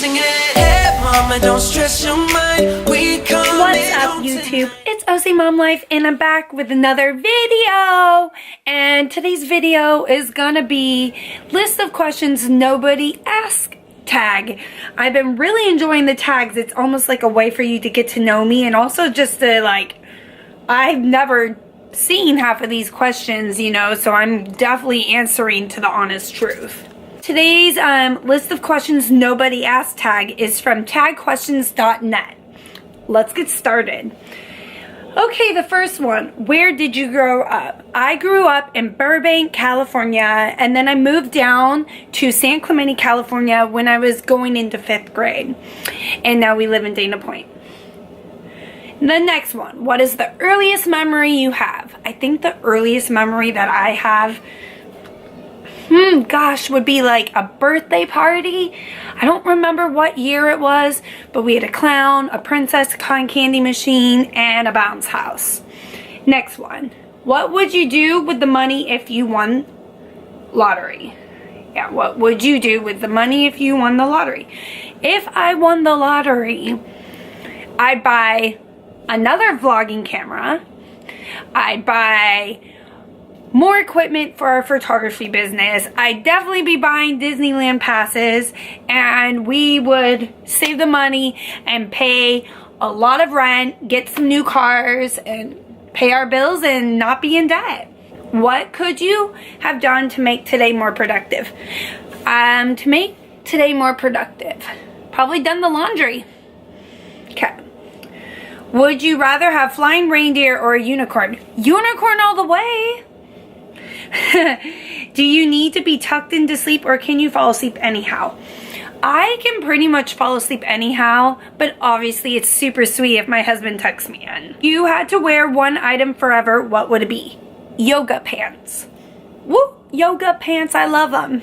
What's up, YouTube? It's Ocmomlife, and I'm back with another video. And today's video is gonna be list of questions nobody asked tag. I've been really enjoying the tags. It's almost like a way for you to get to know me, and also just to I've never seen half of these questions, you know, so I'm definitely answering to the honest truth. Today's list of questions nobody asked tag is from tagquestions.net. Let's get started. Okay, the first one. Where did you grow up? I grew up in Burbank, California, and then I moved down to San Clemente, California when I was going into 5th grade. And now we live in Dana Point. The next one. What is the earliest memory you have? I think the earliest memory that I have would be like a birthday party. I don't remember what year it was, but we had a clown, a princess, cotton candy machine, and a bounce house. Next one. What would you do with the money if you won lottery? Yeah, what would you do with the money if you won the lottery? If I won the lottery, I'd buy another vlogging camera. I'd buy more equipment for our photography business. I'd definitely be buying Disneyland passes, and we would save the money and pay a lot of rent, get some new cars, and pay our bills and not be in debt. What could you have done to make today more productive? To make today more productive, probably done the laundry. Okay. Would you rather have flying reindeer or a unicorn? Unicorn all the way. Do you need to be tucked into sleep, or can you fall asleep anyhow? I can pretty much fall asleep anyhow, but obviously it's super sweet if my husband tucks me in. You had to wear one item forever, what would it be? Yoga pants. Woo! Yoga pants, I love them.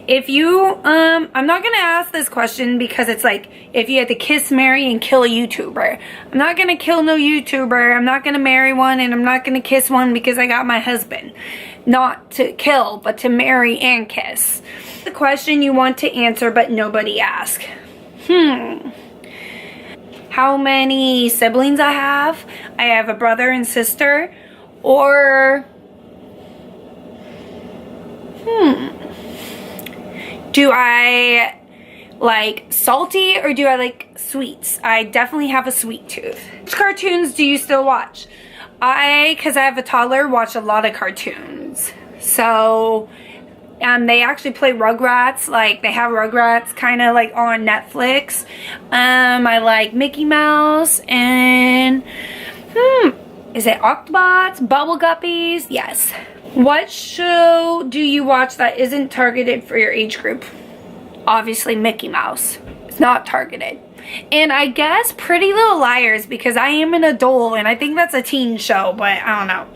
If you, I'm not gonna ask this question because it's like, if you had to kiss, marry, and kill a YouTuber. I'm not gonna kill no YouTuber, I'm not gonna marry one, and I'm not gonna kiss one because I got my husband. Not to kill, but to marry and kiss. The question you want to answer but nobody asked. How many siblings I have? I have a brother and sister. Or, do I like salty or do I like sweets? I definitely have a sweet tooth. Which cartoons do you still watch? Because I have a toddler, watch a lot of cartoons. So, they actually play Rugrats. Like, they have Rugrats kind of like on Netflix. I like Mickey Mouse and, is it Octobots? Bubble Guppies? Yes. What show do you watch that isn't targeted for your age group? Obviously Mickey Mouse. It's not targeted. And I guess Pretty Little Liars, because I am an adult and I think that's a teen show, but I don't know.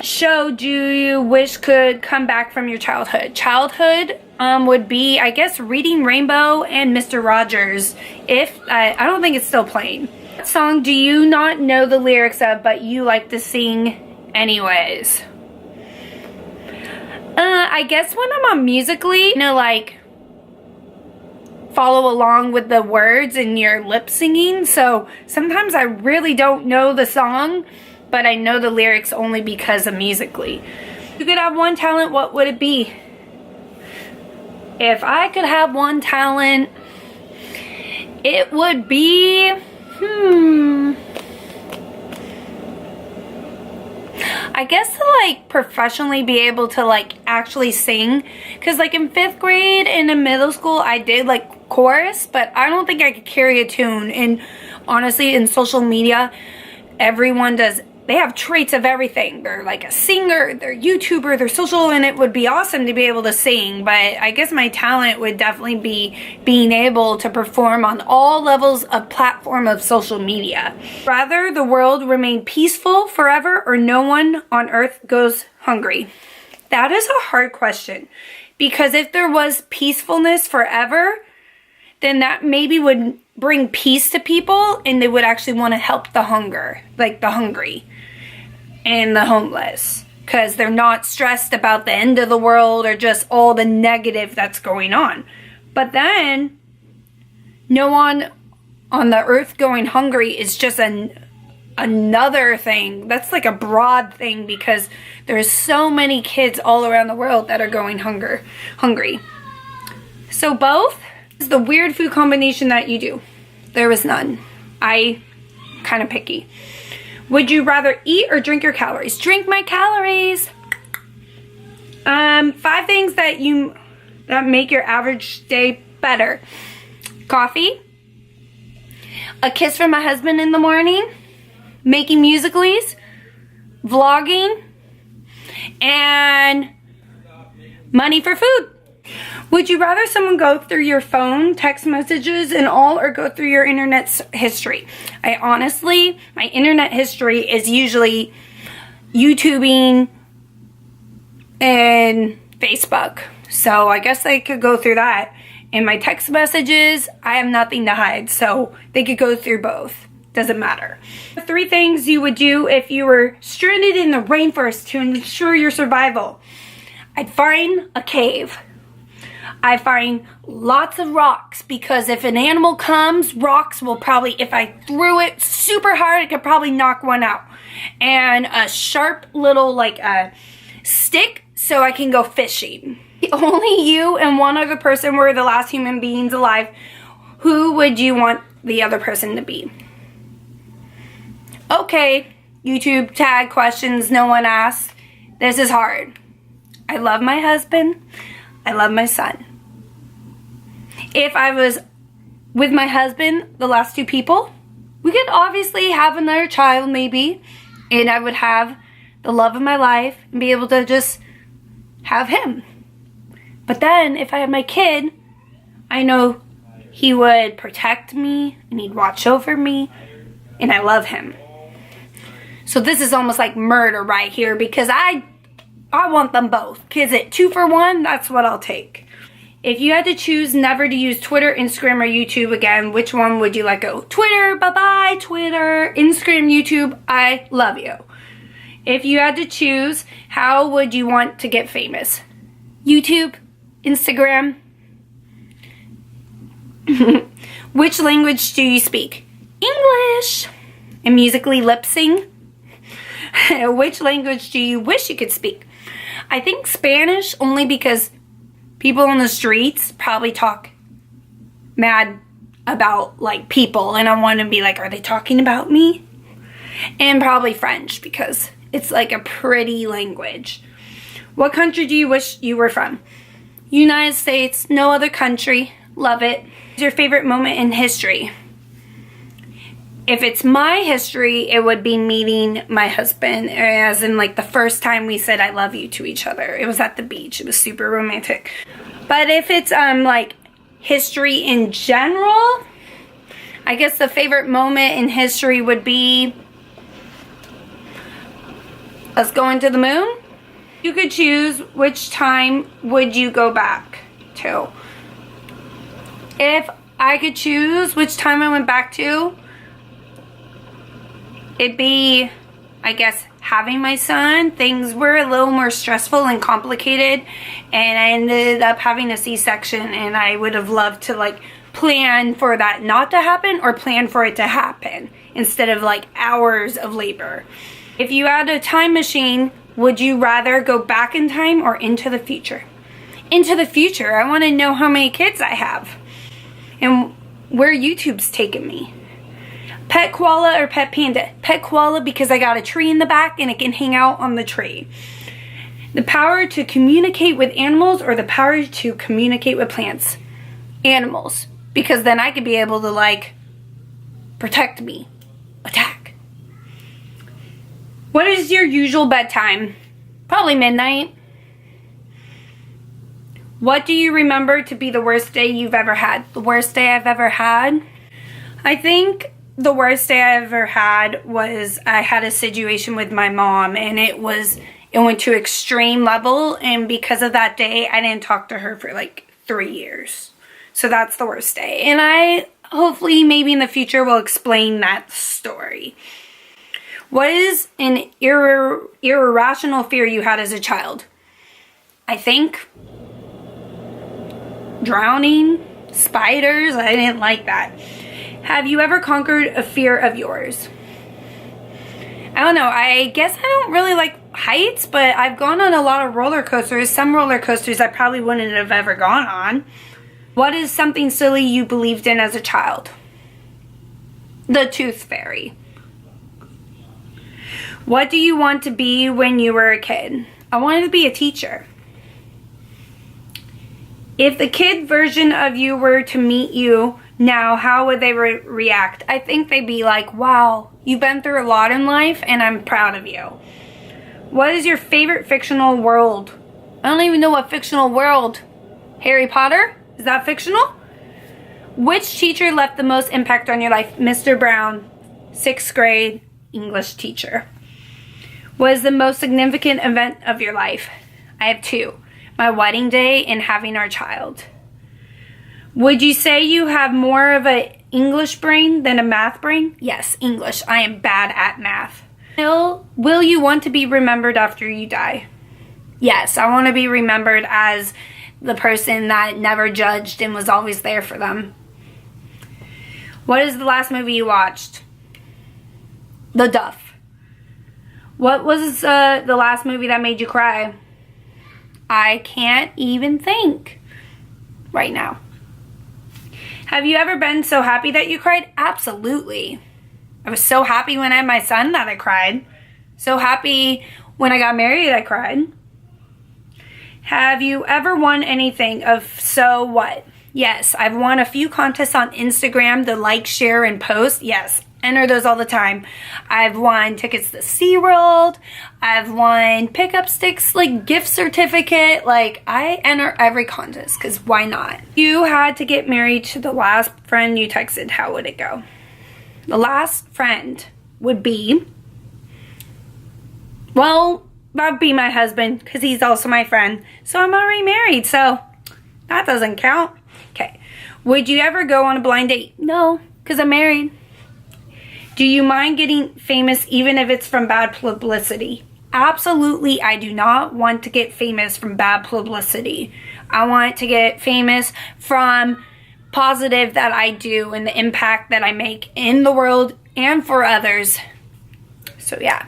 Show do you wish could come back from your childhood? Childhood would be, I guess, Reading Rainbow and Mr. Rogers. I don't think it's still playing. What song do you not know the lyrics of but you like to sing anyways? I guess when I'm on Musical.ly, you know, like, follow along with the words and you're lip singing. So sometimes I really don't know the song, but I know the lyrics only because of Musical.ly. If you could have one talent, what would it be? If I could have one talent, it would be, I guess to like professionally be able to like actually sing, because like in 5th grade and in middle school I did like chorus, but I don't think I could carry a tune. And honestly, in social media, everyone does, they have traits of everything. They're like a singer, they're YouTuber, they're social, and it would be awesome to be able to sing, but I guess my talent would definitely be being able to perform on all levels of platform of social media. Rather the world remain peaceful forever or no one on earth goes hungry? That is a hard question, because if there was peacefulness forever, then that maybe would bring peace to people and they would actually want to help the hungry and the homeless, because they're not stressed about the end of the world or just all the negative that's going on. But then no one on the earth going hungry is just another thing. That's like a broad thing because there's so many kids all around the world that are going hungry. So both is the weird food combination that you do. There was none. I kind of picky. Would you rather eat or drink your calories? Drink my calories. 5 things that make your average day better. Coffee, a kiss from my husband in the morning, making musicals, vlogging, and money for food. Would you rather someone go through your phone, text messages, and all, or go through your internet's history? My internet history is usually YouTubing and Facebook. So I guess they could go through that. And my text messages, I have nothing to hide. So they could go through both. Doesn't matter. 3 things you would do if you were stranded in the rainforest to ensure your survival. I'd find a cave. I'd find lots of rocks because if an animal comes, rocks will probably, if I threw it super hard, it could probably knock one out. And a sharp little stick so I can go fishing. Only you and one other person were the last human beings alive. Who would you want the other person to be? Okay, YouTube tag questions no one asked. This is hard. I love my husband. I love my son. If I was with my husband, the last 2 people, we could obviously have another child maybe, and I would have the love of my life and be able to just have him. But then if I had my kid, I know he would protect me and he'd watch over me, and I love him. So this is almost like murder right here because I want them both. Is it 2 for 1? That's what I'll take. If you had to choose never to use Twitter, Instagram, or YouTube again, which one would you let go? Twitter, bye-bye, Twitter. Instagram, YouTube, I love you. If you had to choose, how would you want to get famous? YouTube, Instagram. Which language do you speak? English. And musically lip sing? Which language do you wish you could speak? I think Spanish, only because people on the streets probably talk mad about people, and I want to be like, are they talking about me? And probably French because it's like a pretty language. What country do you wish you were from? United States, no other country. Love it. What's your favorite moment in history? If it's my history, it would be meeting my husband, as in the first time we said I love you to each other. It was at the beach. It was super romantic. But if it's history in general, I guess the favorite moment in history would be us going to the moon. You could choose, which time would you go back to? If I could choose which time I went back to, it'd be, I guess, having my son. Things were a little more stressful and complicated, and I ended up having a C-section, and I would have loved to plan for that not to happen or plan for it to happen instead of hours of labor. If you had a time machine, would you rather go back in time or into the future? Into the future. I want to know how many kids I have and where YouTube's taken me. Pet koala or pet panda? Pet koala because I got a tree in the back and it can hang out on the tree. The power to communicate with animals or the power to communicate with plants? Animals. Because then I could be able to protect me. Attack. What is your usual bedtime? Probably midnight. What do you remember to be the worst day you've ever had? The worst day I've ever had? I think the worst day I ever had was I had a situation with my mom, and it went to extreme level, and because of that day I didn't talk to her for 3 years. So that's the worst day, and I hopefully maybe in the future will explain that story. What is an irrational fear you had as a child? I think drowning. Spiders, I didn't like that. Have you ever conquered a fear of yours? I don't know, I guess I don't really like heights, but I've gone on a lot of roller coasters. Some roller coasters I probably wouldn't have ever gone on. What is something silly you believed in as a child? The Tooth Fairy. What do you want to be when you were a kid? I wanted to be a teacher. If the kid version of you were to meet you now, how would they react? I think they'd be like, wow, you've been through a lot in life and I'm proud of you. What is your favorite fictional world? I don't even know what fictional world. Harry Potter? Is that fictional? Which teacher left the most impact on your life? Mr. Brown, 6th grade English teacher. What is the most significant event of your life? I have 2. My wedding day and having our child. Would you say you have more of an English brain than a math brain? Yes, English. I am bad at math. Will you want to be remembered after you die? Yes, I want to be remembered as the person that never judged and was always there for them. What is the last movie you watched? The Duff. What was the last movie that made you cry? I can't even think right now. Have you ever been so happy that you cried? Absolutely. I was so happy when I had my son that I cried. So happy when I got married I cried. Have you ever won anything of so what? Yes, I've won a few contests on Instagram, the like, share, and post. Yes, enter those all the time. I've won tickets to SeaWorld. I've won pickup sticks, like gift certificate. Like, I enter every contest, because why not? You had to get married to the last friend you texted. How would it go? The last friend would be, well, that'd be my husband, because he's also my friend. So I'm already married, so that doesn't count. Okay. Would you ever go on a blind date? No, because I'm married. Do you mind getting famous even if it's from bad publicity? Absolutely, I do not want to get famous from bad publicity. I want to get famous from positive that I do and the impact that I make in the world and for others. So yeah.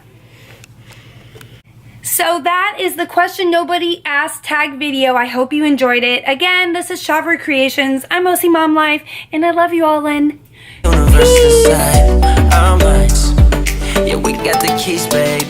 So that is the question nobody asked tag video. I hope you enjoyed it. Again, this is Chauver Creations. I'm Ocmomlife, and I love you all in universe inside our minds. Yeah, we got the keys, babe.